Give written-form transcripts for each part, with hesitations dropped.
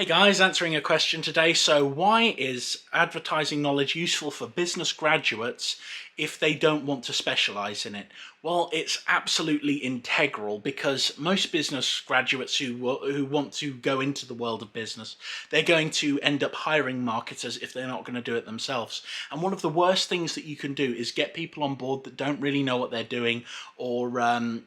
Hey guys, answering a question today. So why is advertising knowledge useful for business graduates if they don't want to specialize in it? Well, it's absolutely integral because most business graduates who want to go into the world of business, they're going to end up hiring marketers if they're not going to do it themselves. And one of the worst things that you can do is get people on board that don't really know what they're doing, or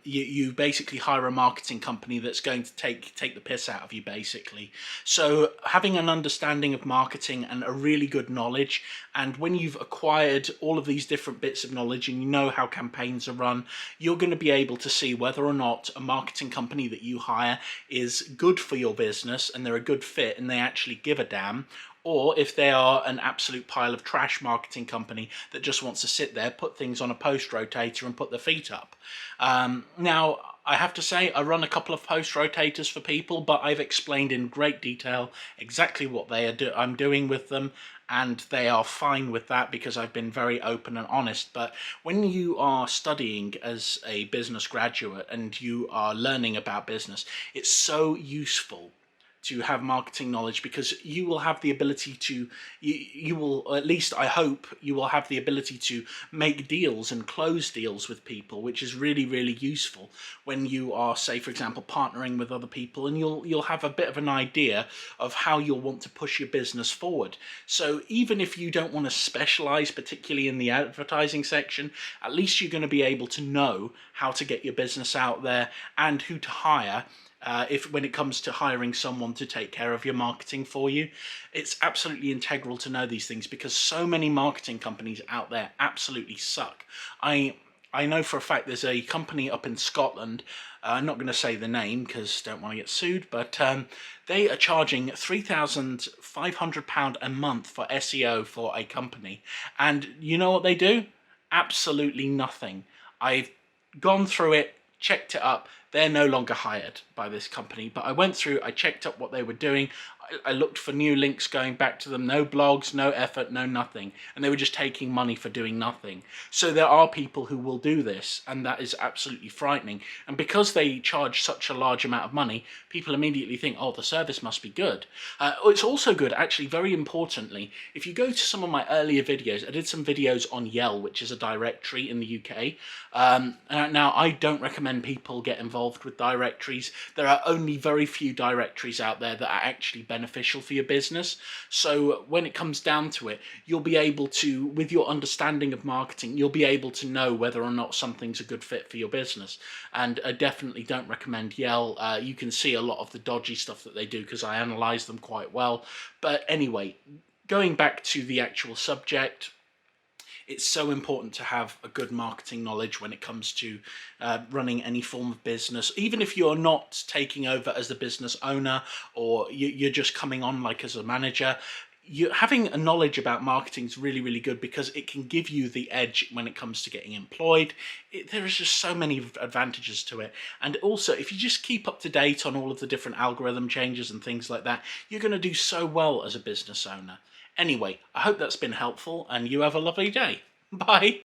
you basically hire a marketing company that's going to take the piss out of you, basically. So having an understanding of marketing and a really good knowledge, and when you've acquired all of these different bits of knowledge and you know how campaigns are run, you're going to be able to see whether or not a marketing company that you hire is good for your business and they're a good fit and they actually give a damn, or if they are an absolute pile of trash marketing company that just wants to sit there, put things on a post rotator and put their feet up. Now, I have to say, I run a couple of post rotators for people, but I've explained in great detail exactly what I'm doing with them, and they are fine with that because I've been very open and honest. But when you are studying as a business graduate and you are learning about business, it's so useful to have marketing knowledge, because you will have the ability to, you will, at least I hope, you will have the ability to make deals and close deals with people, which is really, really useful when you are, say, for example, partnering with other people, and you'll have a bit of an idea of how you'll want to push your business forward. So even if you don't want to specialize particularly in the advertising section, at least you're going to be able to know how to get your business out there and who to hire. When it comes to hiring someone to take care of your marketing for you, it's absolutely integral to know these things because so many marketing companies out there absolutely suck. I know for a fact there's a company up in Scotland, I'm not going to say the name because I don't want to get sued, but they are charging £3,500 a month for SEO for a company. And you know what they do? Absolutely nothing. I've gone through it, checked it up. They're no longer hired by this company, but I went through, I checked up what they were doing. I looked for new links going back to them, no blogs, no effort, no nothing. And they were just taking money for doing nothing. So there are people who will do this, and that is absolutely frightening. And because they charge such a large amount of money, people immediately think, oh, the service must be good. It's also good, actually, very importantly, if you go to some of my earlier videos, I did some videos on Yell, which is a directory in the UK. Now, I don't recommend people get involved with directories. There are only very few directories out there that are actually beneficial for your business. So when it comes down to it, you'll be able to, with your understanding of marketing, you'll be able to know whether or not something's a good fit for your business. And I definitely don't recommend Yell. You can see a lot of the dodgy stuff that they do because I analyze them quite well. But anyway, going back to the actual subject, it's so important to have a good marketing knowledge when it comes to running any form of business. Even if you're not taking over as the business owner, or you're just coming on like as a manager, having a knowledge about marketing is really, really good because it can give you the edge when it comes to getting employed. There is just so many advantages to it. And also, if you just keep up to date on all of the different algorithm changes and things like that, you're going to do so well as a business owner. Anyway, I hope that's been helpful and you have a lovely day. Bye.